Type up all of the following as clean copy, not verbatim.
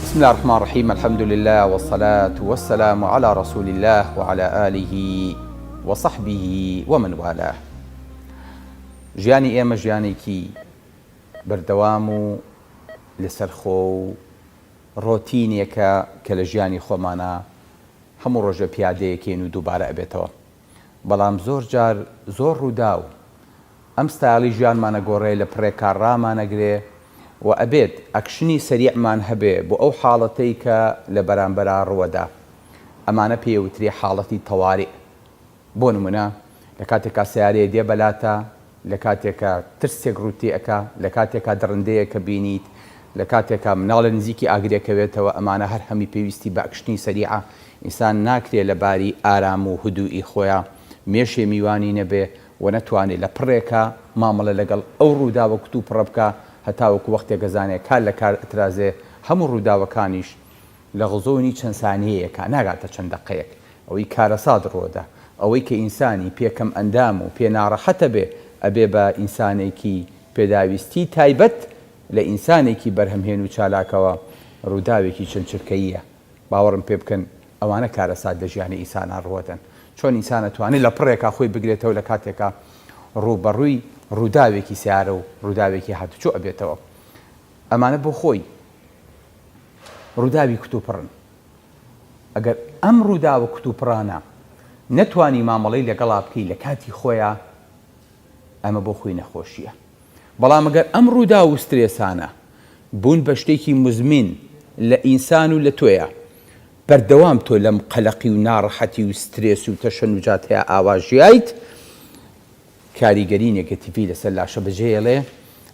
بسم الله الرحمن الرحيم. الحمد لله والصلاة والسلام على رسول الله وعلى آله وصحبه ومن والاه. ژیانی ئێمە ژیانێکی بەردەوام و لەسەرخۆ و ڕۆتینێکە کە لە ژیانی خۆمانە هەموو ڕۆژە پیادەیەکێن و دووبارە ئەبێتەوە. بەڵام زۆر جار زۆر ڕوودا و ئەم ستایڵی ژیانمانە گۆڕێ لە پڕێکار ڕامانەگرێ و ئەبێت ئەکشنی سەریعمان هەبێ بۆ ئەو حاڵەتەی کە لە بەرامبەرا ڕوەدا. ئەمانە پێوتری حاڵەتی تەواریع. بۆ نمونە لە کاتێکا سیارەیە دێ بەلاتە، لە کاتێکە ترسێک ڕووتی ئەکا، لە کاتێکا دڕندەیەکە بینیت، لە کاتێکا مناڵە نزیکی ئاگرێکەوێتەوە، ئەمانە هەر هەمی پێویستی بە ئەکشنی سەریعە. ئینسان ناکرێت لەباری ئارام و هدوئی خۆیان مێشێ میوانی نەبێ و نەتوانێت لە پڕێکە مامەڵە لەگەڵ ئەو ڕووداوە کتو پڕە بکە هەتاوەکو وەختێک گەزانێت کار لە کار ئەترازێ هەموو ڕووداوەکانیش لە غزۆنی چەند سانیەیەکە ناگاتە چەند دەقەیەک. ئەوەی کارە ساد ڕۆدا، ئەوەی کە ئینسانی پێکەم ئەندام و پێ ناڕەحەتە بێ ئەبێ بە ئینسانێکی پێداویستی تایبەت لە ئینسانێکی بەرهەمهێن و چالاکەوە ڕووداوێکی چەند چرکەیە. باوەڕم پێ بکەن ئەوانە کارە ساد لە ژیانی ئینسانان ڕوەدەن. چۆن ئینسان ئەتوانێت لە پڕێکا خۆی بگرێتەوە لە کاتێکا ڕووبەڕووی ڕووداوێکی سیارە و ڕووداوێکی هاتوچۆ ئەبێتەوە. ئەمانە بۆ خۆی ڕووداوی کتوپڕن. ئەگەر ئەم ڕووداوە کتوپڕانە نەتوانی مامەڵەی لەگەڵا بکەی لە کاتی خۆیان، ئەمە بۆ خۆی نەخۆشیە. بەڵام ئەگەر ئەم ڕوودا و سترێسانە بوون بە شتێکی مزمین لە ئینسان و لە تۆیە، بەردەوام تۆ لەم قەلەقی و ناڕەحەتی و سترێس و تەشەنوجات هەیە ئاواژیایت، کاریگەری نێگەتیڤی لەسەر لاشە بەجێڵێ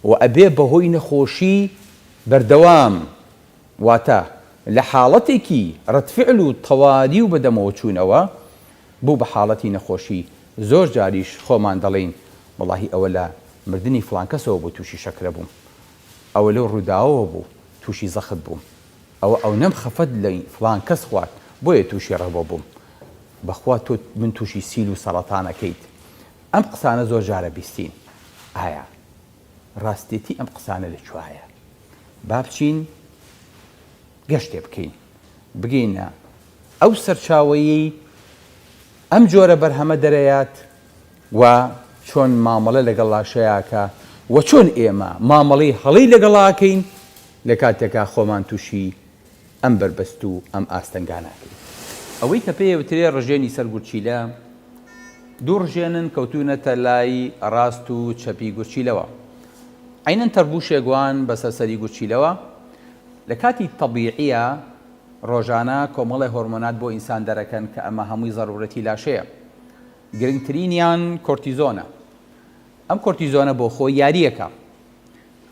و ئەبێ بەهۆی نەخۆشی بەردەوام، واتە لە حاڵەتێکی ڕەتفعل و تەوالی و بەدەمەوە چوونەوە بوو بە حاڵەتی نەخۆشی. زۆر جاریش خۆمان دەڵێن وەڵاهی ئەوە لە مردنی فڵان کەسەوە بوو تووشی شەکرە بووم، ئەوە لەو ڕووداوەوە بوو تووشی زەخت بووم، ئەو نەم خەفەت لە فڵان کەس خوارد بۆیە تووشی ڕەبۆ بووم، بەخوا تۆ من تووشی سیل و سەرەتانەکەیت. ئەم قسانە زۆر جارە بیستین. ئایا ڕاستێتی ئەم قسانە لەکوایە؟ با بچین گەشتێ بکەین، بگەینە ئەو سەرچاوەیەی ئەم جۆرە بەرهەمە دەرەیات و چۆن مامەڵە لەگەڵ لاشەیەکە و چۆن ئێمە مامەڵەی هەڵەی لەگەڵاکەین لە کاتێکا خۆمان تووشی ئەم بربەست و ئەم ئاستەنگانەکەین. ئەوەی کە پێوترێ ڕژێنی سەر گورچیلە، دوو ڕژێنن کەوتونەتە لای ڕاست و چەپی گورچیلەوە. عینەن تەربوشێگوان بەسەر سەری گورچیلەوە. لە کاتی تەبیعیە ڕۆژانە کۆمەڵی هۆرمۆنات بۆ ئینسان دەرەکەن کە ئەمە هەمووی ضرورەتی لاشەیە. گرنگترینیان کۆرتیزۆنە. ئەم کۆرتیزۆنە بۆ خۆی یاریەکە،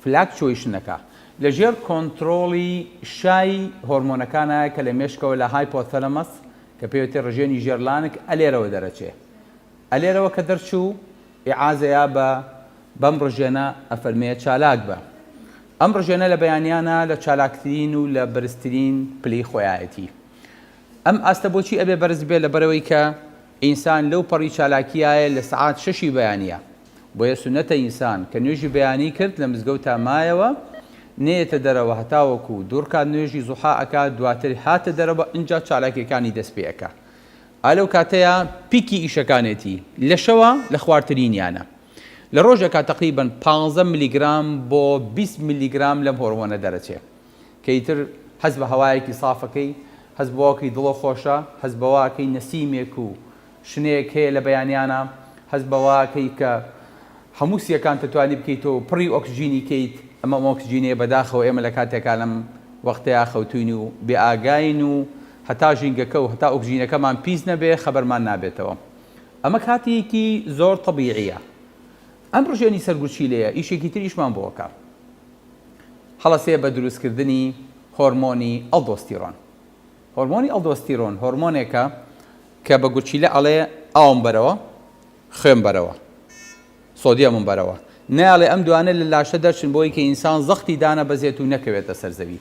فلاکچویشنەکە لەژێر کۆنتڕۆڵی شای هۆرمۆنەکانە کە لە مێشکەوە لە هایپۆتەلەمەس کە پێوتێ ڕژێنی ژێرلانک ئەلێرەوە دەرەچێ. ئەلێرەوە کە دەرچوو ئیعازەیە بەم ڕژێنە ئەفەرمێ چالاک بە. ئەم ڕژێنە لە بەیانیانە لە چالاکترین و لە بەرزترین پلەی خۆیایەتی. ئەم ئاستە بۆچی ئەبێ بەرز بێ؟ لەبەرەوەی کە ئینسان لەو پەڕی چالاکیایە لە سەعات 6 بەیانیە. بۆیە سونەتە ئینسان کە نوێژی بەیانی کرد لە مزگەوتا مایەوە نێتە دەرەوە هەتاوەکو دوورکات نوێژی زوحا ئەکا، دواتر هاتە دەرەوە ئینجا چالاکیەکانی دەست پێ ئەکا. ئالەو کاتەیە پیکی ئیشەکانێتی لە شەوە لە خواردترینیانە. لە ڕۆژێکا تقریباً 15 میلیگرام بۆ 20 میلیگرام لەم هۆرمۆنە دەرەچێ. کەیتر حەز بە هەوایەکی سافەکەی، حەز بەواکەی دڵۆ خۆشە، حەز بەواکەی نەسیمێک و شنەیەک هەیە لە بەیانیانە، حەز بەواکەی کە هەموو سیەکان تتوانی بکەیتەوە پڕی ئۆکسجینی کەیت. ئەمە ئۆکسجینێ بەداخەوە ئێمە لە کاتێکا لەم وەختەیە خەوتوین و بێئاگاین و هەتا ژینگەکە و هەتا ئۆکسجینەکەمان پیس نەبێ خەبەرمان نابێتەوە. ئەمە کاتێکی زۆر تەبیعیە. ئەم ڕژێنی سەرگورچیلەیە ئیشێکی تریشمان بۆکە. هەڵەسێ بە دروستکردنی هۆرمۆنی ئەڵدۆستیرۆن. هۆرمۆنی ئەڵدۆستیرۆن هۆرمۆنێکە کە بە گورچیلە ئەڵێ ئاوم بەرەوە، خوێن بەرەوە، سۆدیەمم بەرەوە. ناڵێ ئەم دوانە لە لاشە دەرچن بۆی کە ئینسان زەختی دانە بەزێت و نەکەوێتە سەرزەوی.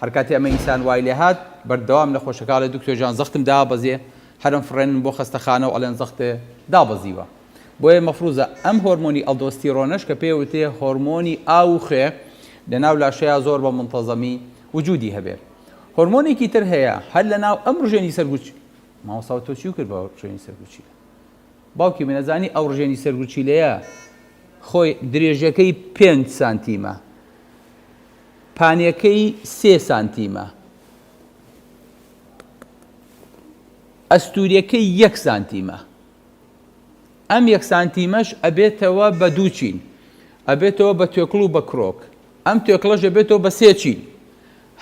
هەر کاتی ئەمە ئینسان وای لێ هات بەردەوام لە خۆشەکە لە دکتۆر زەختم دابەزێ، هەرم فڕێنن بۆ خەستەخانە و ئەڵێن زەختێ دابەزیوە. بۆیە مەفروزە ئەم هۆرمۆنی ئەڵدۆستیرۆنەش کە پێوتێ هۆرمۆنی ئاو و خێ لەناو لاشەیە زۆر بە منتەزەمی وجودی هەبێ. هۆرمۆنێکی تر هەیە هەر لەناو ئەم ڕژێنی سەرگوچ ماوەساو تۆ چی کرد بە ڕژێنی سەرگوچی باوکی من نەزانی ئەو ڕژێنی سەرگوچیلەیە خۆی درێژەکەی 5 سانتیمە، پانیەکەی 3 سانتیمە، ئەستوریەکەی 1 سانتیمە. ئەم 1 سانتیمەش ئەبێتەوە بە 2 چین، ئەبێتەوە بە توێکڵ و بە کرۆک. ئەم توێکڵەش ئەبێتەوە بە 3 چین.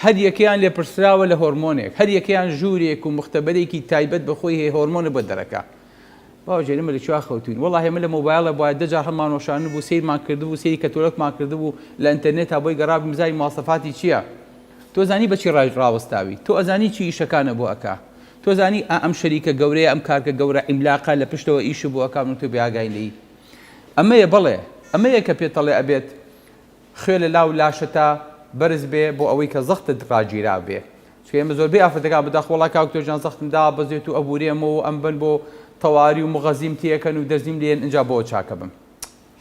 هەر یەکەیان لێپرسراوە لە هۆرمۆنێک، هەر یەکەیان ژوورێک و مختبەرێکی تایبەت بەخۆی هەیە هۆرمۆنە بۆ دەرەکە. باوجێ لەمە لە کوێ خەوتوین؟ وەڵاهی من لە مۆبایڵە بۆ 10 جار هەمانۆشان بوو، سیرمان کردبوو، سەیری کەتۆلەکمان کردبوو لە ئینتەرنێت تا بۆی گەڕابووین بزانین مواصفاتی چییە. تۆ زانی بەچی ڕاوەستاوی، تۆ ئەزانی چی ئیشەکانە بۆ ئەکا، تۆ زانی ئەم شەریکە گەورەیە، ئەم کارکە گەورە ئیملاقە لە پشتەوە ئیش بۆ ئەکا من تۆ بێئاگای لێی. ئەمەیە بەڵێ ئەمەیە کە پێتەڵێ ئەبێت خوێ لە لاو لاشە بەرز بێ بۆ ئەوەی کە زەختت ڕاگیرا بێ. چکە ئێمە زۆربەی ئافرەتەکان بەداخ وەڵا کاکتۆژان زەختم دا بەزێت و ئەبورێمەوە ئەم بن بۆ تەواوی و مغەزیم تێکەن و دەرزیم لێن ئینجا بۆ چاکە بم.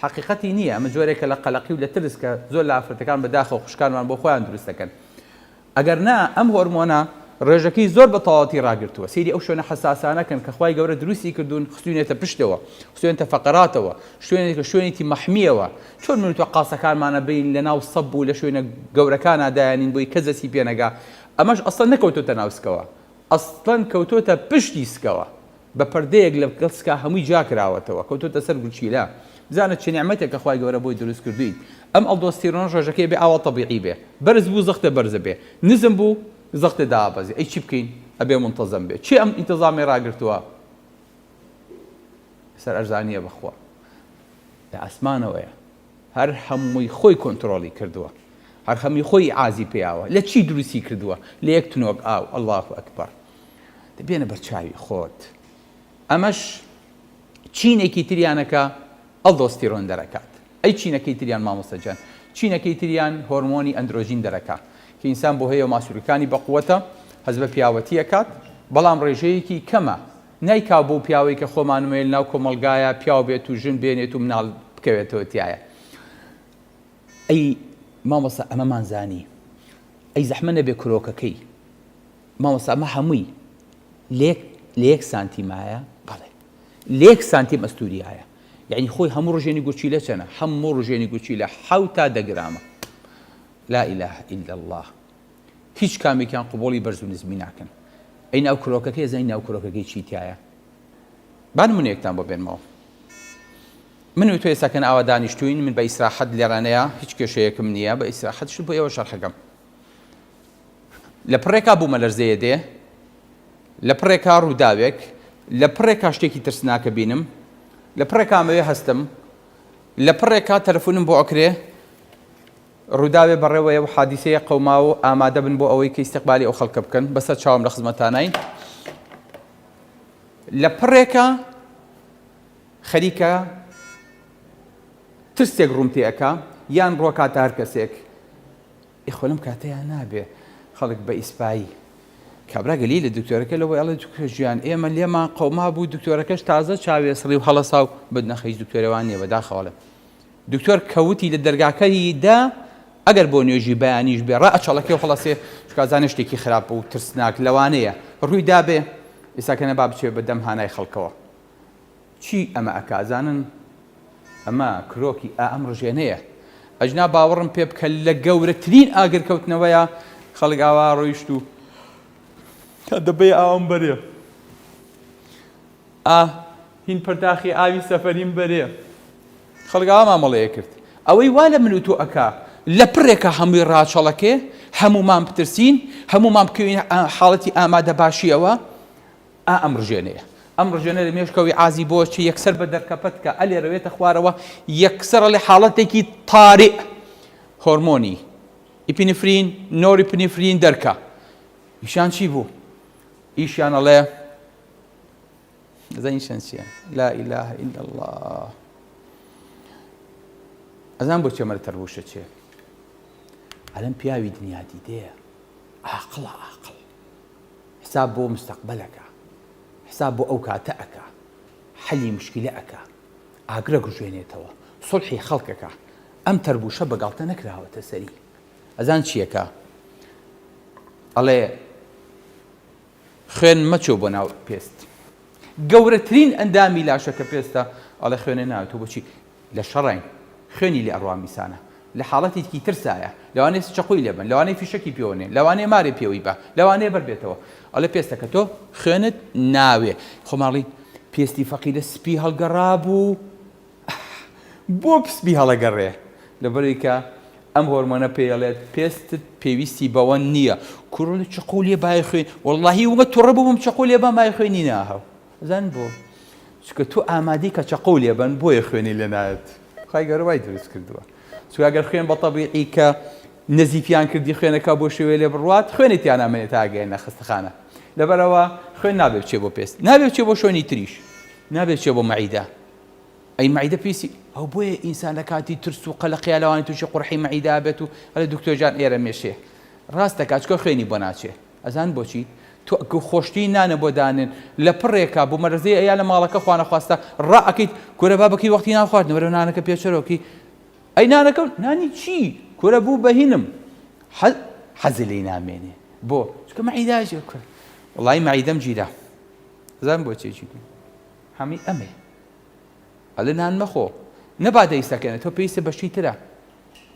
حقیقەتی نییە، ئەمە جۆرێکە لە قەلەقی و لە ترس کە زۆر لە ئافرەتەکان بەداخەوە خوشکانمان بۆ خۆیان دروست دەکەن. ئەگەر نا ئەم هۆرمۆنە ڕێژەکەی زۆر بە تەواوەتی ڕاگرتووە، سەیری ئەو شوێنە حەساسانەکەن کە خوای گەورە دروستی کردوون، خستوونێتە پشتەوە، خستوێنێتە فەقەراتەوە، شوێنێک کە شوێنێتی مەحمیەوە. چۆن من تۆ قاسەکانمانە بین لە ناو سەب و لە شوێنە گەورەکانە دایانین بۆی کەس دەستی پێ نەگا. ئەمەش ئەسڵەن نەکەوتۆتە ناو سکەوە، ئەسڵەن کەوتۆتە پشتی سکەوە، بە پەردەیەک لە گەڵسکا هەمووی جا کراوەتەوە، کەوتۆتە سەر گوچیلە. بزانە چه نیعمەتێک کە خوای گەورە بۆی دروست کردووی. ئەم ئەڵدۆستیرۆن ڕۆژەکەی بێ ئاوا تەبیعی بێ، بەرز بوو زەختە بەرزە بێ، نزم بوو زەختە دابەزی. ئەی چی بکەین؟ ئەبێ منتەزەم بێ. چی ئەم ئینتیزامی ڕاگرتووە؟ سەر ئەرزانیە بەخوا لە ئاسمانەوەیە، هەر هەمووی خۆی کۆنتڕۆڵی کردووە، هەر هەمووی خۆی ئازی پێیاوە. لە چی دروستی کردووە؟ لە یەک تنۆک ئاو. ئەڵڵاهو ئەکبەر. دەبێنە بەرچاوی خۆت. ئەمەش چینێکی تریانەکە ئەڵدۆستیرۆن دەرەکات. ئەی چینەکەی تریان مامۆستاجان؟ چینەکەی تریان هۆرمۆنی ئەندرۆژین دەرەکات کە ئینسان بۆ هەیە ماسوولەکانی بەقووەتە، هەز بە پیاوەتی ئەکات، بەڵام ڕێژەیەکی کەمە. نایکا بۆ پیاوەی کە خۆمانمێل ناو کۆمەلگایە پیاو بێت و ژن بێنێت و مناڵ بکەوێتەوە تایە. ئەی مامۆستا ئەمەمان زانی، ئەی زەحمە نەبێ کرۆکەکەی. مامۆستا ئەمە هەمووی لە 1 سانتیمایە، بەڵێ لە 1 سانتیم ئەستوریایە. یعنی خۆی هەموو ڕژێنی گوچیلە چەنە؟ هەموو ڕژێنی گوچیلە 7 تا 10 گرامە. لا إله إلا الله. هیچ کامێکیان قوبوڵی بەرز و نزمی ناکەن. ئەی ناو کرۆکەکەی زەی ناو کرۆکەکەی چی تایە؟ با نمونەیەکتان بۆ بێنمەوە. من و تۆ ئێستاکەن ئاوا دانیشتوین، من بە ئیسراحەت لێرانەیە هیچ کێشەیەکم نییە، بە ئیسراحەت شت بۆ ئێوە شەرحەکەم. لە پڕێکا بوومە لەرزەیە دێ، لە پڕێکا ڕووداوێک، لە پڕێکا شتێکی ترسناکە بینم، لە پڕێکا ئەمەوێ هەستم، لە پڕێکا تەلەفۆنم بۆ ئەکرێ، ڕووداوێ بەڕێوەیە و حادیسەیە قەوما و ئامادە بن بۆ ئەوەی کە ئیستیقبالی ئەو خەڵکە بکەن. بەسەر چاوم لە خزمەتانین. لە پڕێکە خەریکە ترسێک ڕووم تێەکە یان ڕۆکاتە هەر کەسێک. ئیخۆ لەم کاتەیان نابێ خەڵک بە ئیسپایی کابرا گەلی لە دکتۆرەکە لەوەی ئەڵێ دکتۆر ژیان ئێمە لێمان قەوما بوو، دکتۆرەکەش تازە چاوێسڵی و هەڵەسا و بدنەخەیش دکتۆرەوان نییە بەداخەوەڵێ. دکتۆر کەوتی لە دەرگاکەیدا ئەگەر بۆ نوێژی بەیانیش بێ ڕائەچەڵەکەی و خەڵەسێ شکازانە شتێکی خراپ و ترسناک لەوانەیە ڕووی دابێ ئێستاکەنە با بچێ بەدەم هانای خەڵکەوە. چی ئەمە ئەکازانن؟ ئەمە کرۆکی ئەم ڕژێنەیە. ئەجنا باوەڕم پێ بکە لە گەورەترین ئاگرکەوتنەوەیە خەڵک ئاوا ڕۆیشت و دەبێ ئاوم بەرێ، هین پەرداخی ئاوی سەفەریم بەرێ. خەڵک ئاوا مامەڵەیە کرد. ئەوەی وا لە من و تۆ ئەکا لە پڕێکە هەمووی ڕاچەڵەکێ، هەمومان بترسین، هەمومان بکەوین حاڵەتی ئامادە باشیەوە. ئەم ڕژێنەیە. ئەم ڕژێنە لە مێشکەوی ئازی بۆچی یەکسەر بە دەرکەپەت کە ئەلێ ڕەوێتە خوارەوە، یەکسەرە لە حاڵەتێکی تاریع هۆرمۆنی ئیپینفرین، نۆریپینفرین دەرکە. ئیشان چی بوو؟ ئیشیان ئەڵێ ئەزانین شەن چییە؟ لا إله إلا الله. ئەزان بۆ چێمەرە تەربوشە چێ؟ ئەلەم پیاوی دنیا دیدەیە عاقڵە، عاقڵ حساب بۆ مستەقبەلەکە، حساب بۆ ئەو کاتە ئەکا، حەلی مشکلە ئەکا، ئاگرە گژێنێتەوە، سڵحی خەڵکەکە. ئەم تەربوشە بەگاڵتە نەکراوەتە سەری، ئەزان چیەکە ئەڵێ خوێن مەچۆ بۆ ناو پێست گەورەترین ئەندامی لاشەکە پێستە ئەڵێ خوێنێ ناوێتەوە بۆچی لە شەڕین خوێنی لێ ئەڕوا میسانە لە حاڵەتێکی ترسایە لەوانەیە چقۆی لێبن لەوانەیە فیشەکی پێوەنێ لەوانەیە مارێ پێوەی بە لەوانەیە بەربێتەوە ئەڵێ پێستەکە تۆ خوێنت ناوێ خۆماڵی پێستی فەقیرە سپی هەڵگەڕا بوو بۆ سپی هەڵەگەڕێ لەبەرەوەی کە ئەم هۆرمۆنە پێڵێت پێستت پێویستی بەوە نییە کوڕ لە چقۆ لێ بای خوێن وەڵڵاهی وەگە تووڕە بووم چقۆ لێ بە مای خوێنی ناهەو زان بۆ چکە تۆ ئامادەی کە چقۆ لێبن بۆیە خوێنی لێ نایەت خی گەورە وای دروست کردووە چگەر خوێن بە تەبیعی کە نەزیفیان کردی خوێنەکە بۆ شوێ لێ بڕوات خوێنێتیان نامێنێت تاگەیەنە خستەخانە لەبەرەوە خوێن نابێت بچێ بۆ پێست نابێت بچێ بۆ شوێنی تریش نابێت بچێ بۆ مەعیدە ئەی مەعیدە پێویستی ئەو بۆیە ئینسان لە کاتی ترس و قەلەقیا لەوانی تووشی قورحی مەعیدا بێت و هەڵێ دکتۆر جان ئێرە مێشێ ڕاستە کاتچکە خوێنی بۆ ناچێ ئەزان بۆچی تۆ خۆشتی نانە بۆ دانن لە پڕێکە بۆ مەرزەی ئەیا لە ماڵەکە خوانە خواستە ڕائەکەیت کورە بابەکەی وەختی نان خواردنەوە بەرەو نانەکە پێچەرەوەکی ئەی نانەکە نانی چی کورە بوو بەهینم حەزی لێی نامێنێ بۆ چکە مەعیداژێ کورە وڵی مەعیدەم گیرا زان بۆ چێکی هەمی ئەمێ ئەلێ نان مەخۆ نەبا دەیسەکەنێت تۆ پێویستە بەشی ترە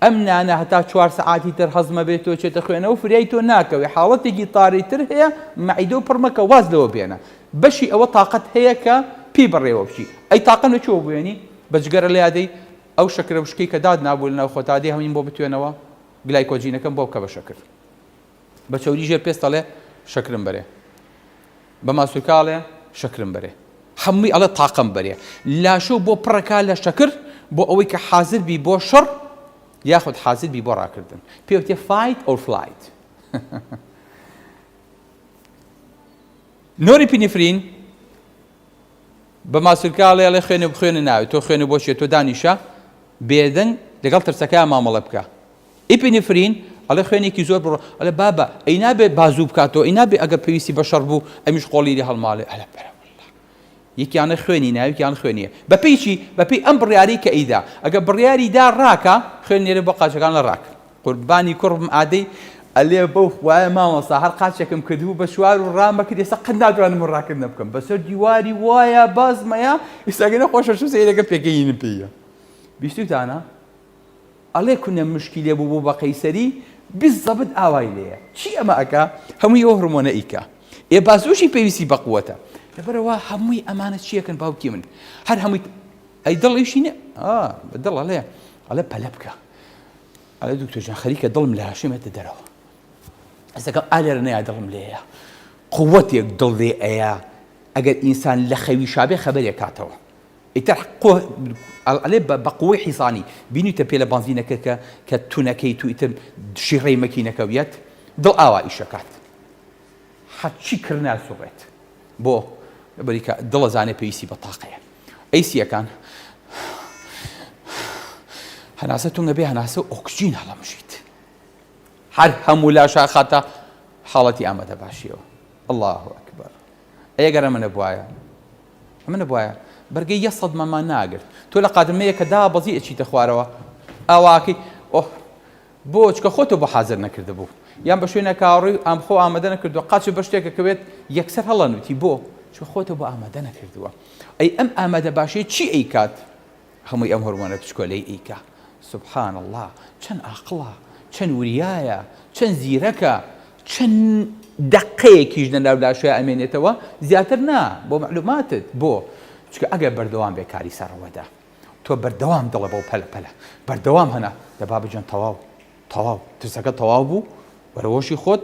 ئەم نانە هەتا 4 سەعاتی تر هەزمە بێتەوە چێتە خوێنەوە فریای تۆ ناکەوێ حاڵەتێکی تاری تر هەیە مەعیدە و پڕمەکە واز لەوە بێنە بەشی ئەوە تااقەت هەیە کە پێی بڕێوە بچی ئەی تااقەم لە چۆ بوێنی بەجگەرە لە یادەی ئەو شەکرە وشکەی کە داد نابوو لەناو خۆتادی هەمین بۆ بتوێنەوە گلایکۆجینەکەم بۆ بکە بە شەکر بە چەوریژێ پێستەڵێ شەکرم بەرێ بە ماسوولکاڵێ شەکرم بەرێ هەمووی ئەڵێ تاقم بەرێ لاشۆ بۆ پڕەکە لە شەکر بۆ ئەوەی کە حازر بی بۆ شەڕ یاخود حازر بی بۆ ڕاکردن پێوتێ فایت ئۆر فلایت نۆری پینیفرین بە ماسوولکاڵێ ئەڵێ خوێنێ بخوێنە ناوێت تۆ خوێنە بۆچێت تۆ دانیشە بێدەنگ لەگەڵ ترسەکە مامەڵە بکە ئیپینیفرین ئەڵێ خوێنێکی زۆر بڕۆ ئەلێ بابە ئەی نابێت بازوو بکاتەوە ئەی نابێت ئەگەر پێویستی بە شەڕ بوو ئەمیش قۆڵی لێ هەڵماڵێ ئەلە بەرە یەکیانە خوێنی ناویان خوێنیە بەپێی چی بەپێی ئەم بڕیاری کە ئەیدا ئەگە بڕیاری دا ڕاکە خوێنێرە بۆ قاچەکان لە ڕاک قوربانی کوڕم ئادەی ئەلێ بەو وایە مامۆستا هەر قاچێکم کردبوو بە شوار و ڕامەکرد ئێستا قەت ناتوانم ڕاکردنە بکەم بەسەر دیواری وایە بازمەیە ئێستاگەنە خۆشە سەیرەکە پێکەینە پێیە بیستوتانە ئەڵێ کونە مشکی لێ بوو بە قەیسەری بالضبط ئاوای لێیە چی ئەمە ئەکا هەمووی ئەو هورمۆنە ئیکا ئێ بازوشی پێویستی بەقووەتە لەبەرەوە هەمووی ئەمانە چیەکەن باوکی من هەر هەمووی ئەی دڵیشی نێ بەدڵ ئەڵێ ئەڵێ پەلە بکە ئەڵێ دکتۆر جان خەریکە دڵم لە هاشمێتە دەرەوە ئەسەکەم ئالێرە نەیە دڵم لێیە قووەتێک دڵ لێ ئەیە ئەگەر ئینسان لە خەوی شابێ خەبەرێک کاتەوە ئیتر ئەڵێ بە قووەی حیسانی بینیتە پێ لە بانزینەکە کە تونەکەی تو ئیتر شیڕەی مەکینەکەویەت دڵ ئاوا ئیشەکات حەچی کرد ناسوڕێت بۆ بەریکە دڵە زانێ پێویستی بە تاقەیە ئەی سیەکان هەناسە تونگە بێ هەناسە ئۆکسجین هەڵەمژیت هەر هەموو لاشا خاتە حاڵەتی ئامادە باشیەوە الله ئەکبەر ئەگەر ئەمە نەبوایە ئەمە نەبوایە بەرگەی 100 مەمان ناگرت تۆ لە قادمەیە کە دا بەزی ئەچیتە خوارەوە ئاواکەی ئۆه بۆ چکە خۆتۆ بۆ حازر نەکردە بوو یان بە شوێنە کاڕی ئەم خۆ ئامادە نەکردووە قاچی بە شتێکەکەوێت یەکسەر هەڵەنوتی بۆ چکە خۆتۆ بۆ ئامادە نەکردووە ئەی ئەم ئامادە باشەیە چی ئەیکات هەمووی ئەم هۆرمۆنە پشکۆلەی ئەیکا سوبحان الله چەند عاقڵە چەند وریایە چەند زیرەکە چەند دەقەیەکیش لەناو لاشۆی ئەمێنێتەوە زیاتر نا بۆ معلوماتت بۆ چکە ئەگەر بەردەوام بێ کاری سەرەوەدا تۆ بەردەوام دڵە بەو پەلە پەلە بەردەوام هەنا دە بابەجان تەواو ترسەکە تەواو بوو وەرەوەشی خۆت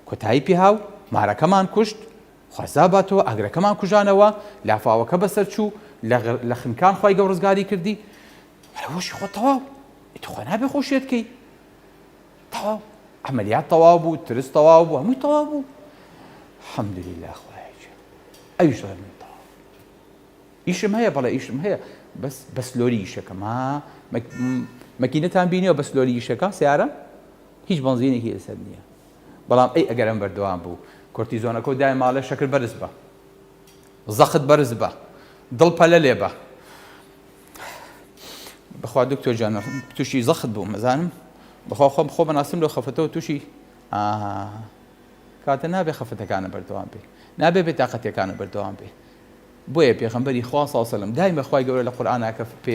کۆتایی پێهاو مارەکەمان کوشت خوازا باتەوە ئاگرەکەمان کوژانەوە لافاوەکە بەسەر چوو لە خنکان خوای گەورە ڕزگاری کردی وەرەوەشی خۆت تەواو ئیتخوا نابێ خۆشیێتکەی تەواو عملیات تەواو بوو ترس تەواو بوو هەمووی تەواو بوو الحەمدولله خوایە ئەویش من تەواو ئیشم هەیە بەڵێ ئیشم هەیە بەس لۆری ئیشەکەم مەکینەتان بینیەوە بەس لۆری ئیشەکە سیارە هیچ بەنزینێکی لەسەر نییە بەڵام ئەی ئەگەرم بەردەوام بوو کۆرتیزۆنەکە و دای ماڵە شەکر بەرز بە زەخت بەرز بە دڵ پەلە لێ بە بەخوا دکتۆر جان تووشی زەخت بوو مەزانم بەخوا خۆ بەناسم لەو خەفەتەوە تووشی کاتە نابێ خەفەتەکانە بەردەوام بێ، نابێ بێتاقەتیەکانە بەردەوام بێ. بۆیە پێغەمبەری خوا صلی الله علیه و سلم دایمە خوای گەورە لە قورئانە کە پێ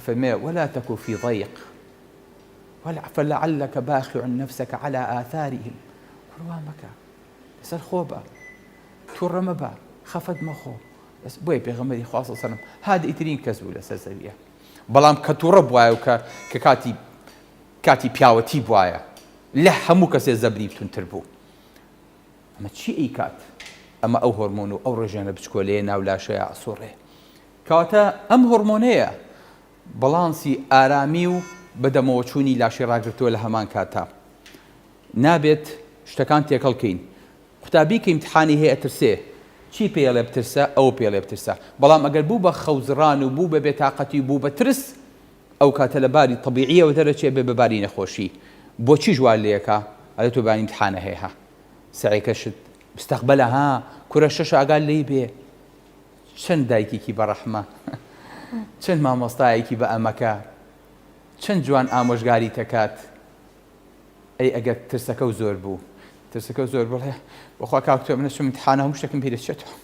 فەرمێ ولا تكن في ضيق فلعلك باخع نفسك على آثارهم پڕوا مەکە، لەسەر خۆ بە، تووڕە مەبە، خەفەت مەخۆ. بۆیە پێغەمبەری خوا صلی الله علیه و سلم هادئترین کەس بوو لەسەر زەویە، بەڵام کە تووڕە بوایە و کە کاتی پیاوەتی بوایە لە هەموو کەسێ زەبری بتونتر بوو. ئەمە چی ئەیکات؟ ئەمە ئەو هۆرمۆن و ئەو ڕێژێنە بچکۆلەیە ناو لاشەیە ئاسوڕێ. کەواتە ئەم هۆرمۆنەیە بەڵانسی ئارامی و بەدەمەوە چوونی لاشی ڕاگرتووە لە هەمان کاتا. نابێت شتەکان تێکەڵکەین. قوتابی کە ئیمتحانی هەیە ئەترسێ، چی پێڵێ بترسە؟ ئەو پێڵێ بترسە. بەڵام ئەگەر بوو بە خەوزڕان و بوو بە بێتاقەتی و بوو بە ترس، ئەو کاتە لە باری طبیعیەوە دەرەچێ بێ بە باری نەخۆشی. بۆچی ژوار لێەکە؟ ئەدە تۆ بانی ئیمتحانە هەیە سەعیکەشت مستەقبەلە کوورە شەش ئاگال لێی بێ. چەند دایکێکی بەڕەحمە، چەند مامۆستایەکی بە ئەمەکە، چەند جوان ئامۆژگاری تەکات. ئەی ئەگەر ترسەکە و زۆر بوو، ترسەکە و زۆر بڵێ بەخوا کاکتۆ منە چم ئیمتحانە هەموو شتێکم پێ دەچێتەوە،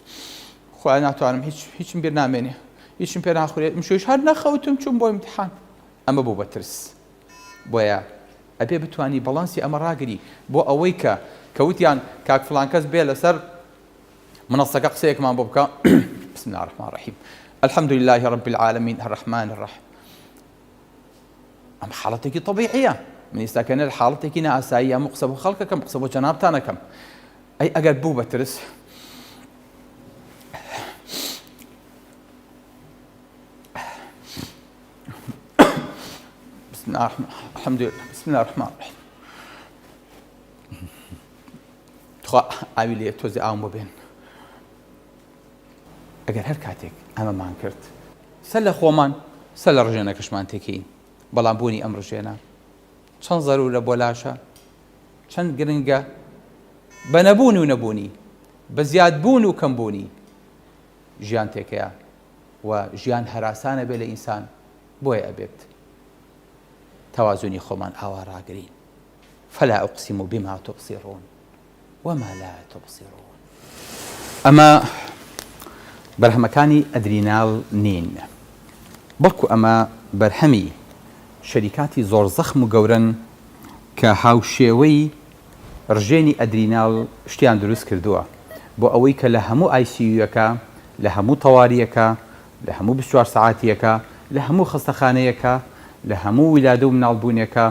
خوا ناتوانم هیچم بیر نامێنێ، هیچم پێ ناخورێت، مشوش هەر نەخەوتم چوم بۆ ئیمتحان. ئەمە بوو بە ترس. بۆیە ئەبێ بتوانی بەڵانسی ئەمە ڕاگری بۆ ئەوەی کە کەوتیان کاک فڵان کەس بێ لەسەر منەسەکە قسەیەکمان بۆ بکە. بسم الله الرحمن الرحیم الحمد لله رب العالمين الرحمن الرحيم. ئەم حاڵەتێکی طبیعیە. من ئێستاکەنە لە حاڵەتێکی نائاسایی هەموو قسە بۆ خەڵکەکەم، قسە بۆ جەنابتانەکەم. ئەی ئەگەر بوو بە ترس، بسم الله الحمد لله بسم الله الرحمن الرحيم. خوا ئاوی لێ تۆزی ئاوم بۆ بێن. ئەگەر هەر کاتێک ئەمەمان کرد سەر لە خۆمان سەر لە ڕژێنەکەشمان تێکەین. بەڵام بوونی ئەم ڕژێنە چەند زەرورە بۆ لاشە، چەند گرنگە بە نەبوون و نەبوونی، بە زیادبوون و کەمبوونی ژیان تێکەیە و ژیان هەراسانە بێ لە ئینسان. بۆیە ئەبێت تەوازونی خۆمان ئاوا ڕاگرین. فلا ئوقسم بما تبصرون وما لا تبصرون. ئەمە بەرهەمەکانی ئەدریناڵ نین، بەڵکو ئەمە بەرهەمی شەریکاتی زۆر زەخم و گەورن کە هاوشێوەی ڕژێنی ئەدریناڵ شتیان دروست کردووە بۆ ئەوەی کە لە هەموو ئایسیویەکە، لە هەموو تەواریەکە، لە هەموو 24 سەعاتیەکە، لە هەموو خستەخانەیەکە، لە هەموو ویلادە و مناڵبوونیەکە،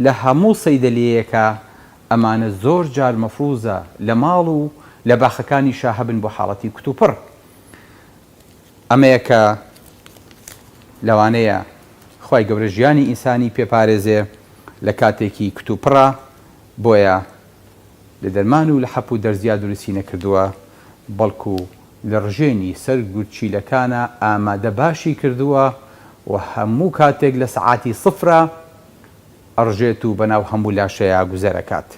لە هەموو سەیدەلیەکە ئەمانە زۆر جار مەفروزە لە ماڵ و لە باخەکانی شا هەبن بۆ حاڵەتی کتوپڕ. ئەمەیە کە لەوانەیە خوای گەورە ژیانی ئینسانی پێپارێزێ لە کاتێکی کتوپڕە. بۆیە لە دەرمان و لە حەپ و دەرزیا دروستی نەکردووە، بەڵکو لە ڕژێنی سەر گورچیلەکانە ئامادە باشی کردووە و هەموو کاتێک لە سەعاتی سفرە ئەڕژێت و بەناو هەموو لاشەیە گوزەرەکات.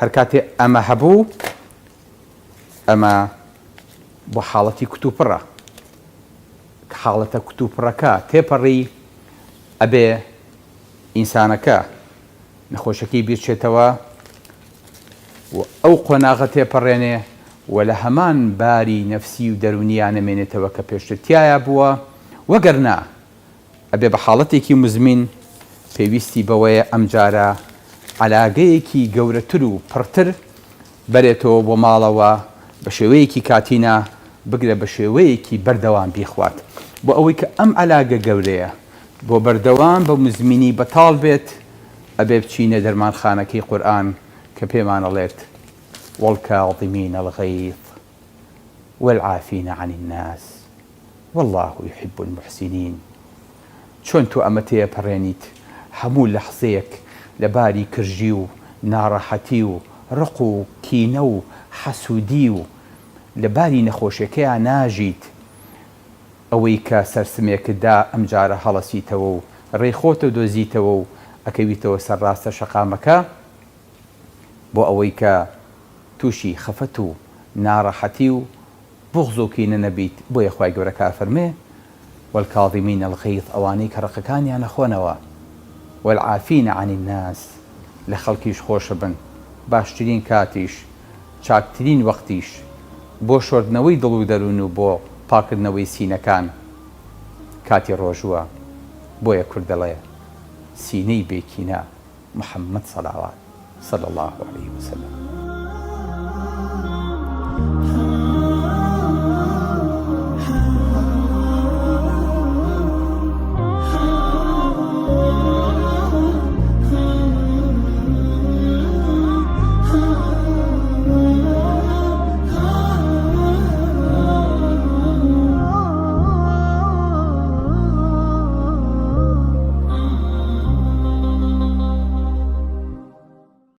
هەر کاتێ ئەمە هەبوو، ئەمە بۆ حاڵەتی کتوپڕە. کە حاڵەتە کتوپڕەکە تێپەڕی، ئەبێ ئینسانەکە نەخۆشەکەی بیرچێتەوە و ئەو قۆناغە تێپەڕێنێ و لە هەمان باری نەفسی و دەرونیان نەمێنێتەوە کە پێشتر تایە بووە. وەگەرنا ئەبێ بە حاڵەتێکی مزمین پێویستی بەوەیە ئەم جارە عەلاقەیەکی گەورەتر و پڕتر بەرێتەوە بۆ ماڵەوە، بە شێوەیەکی کاتینە بگرە، بە شێوەیەکی بەردەوام بیخوات. بۆ ئەوەی کە ئەم عەلاقە گەورەیە بۆ بەردەوام بە مزمینی بەتاڵ بێت، ئەبێ بچینە دەرمانخانەکەی قورئان کە پێمانەڵێت والكاظمين الغيظ والعافين عن الناس والله يحب المحسنين. چۆن تۆ ئەمە تێپەڕێنیت هەموو لەحزەیەک لەباری کردژی و ناڕەحەتی و ڕق و کینە و حەسوودی و لەباری نەخۆشیەکەیان ناژیت، ئەوەی کە سەرسمێکتدا ئەم جارە هەڵەسیتەوە و ڕێخۆتە دۆزیتەوە و ئەکەویتەوە سەرڕاستە شەقامەکە بۆ ئەوەی کە تووشی خەفەت و ناڕەحەتی و بوغز و کینە نەبیت. بۆیە خوای گەورە فەرمێ والكاظمين الغيظ، ئەوانەی کە ڕقەکانیان نەخۆنەوە والعافین عن الناس لە خەڵکیش خۆشە بن. باشترین کاتیش چاکترین وەختیش بۆ شۆردنەوەی دڵ و دەروون و بۆ پاکردنەوەی سینەکان کاتی ڕۆژووە. بۆیە کورد دەڵێ سینەی بێکینە محەممەد صلى الله عليه وسلم.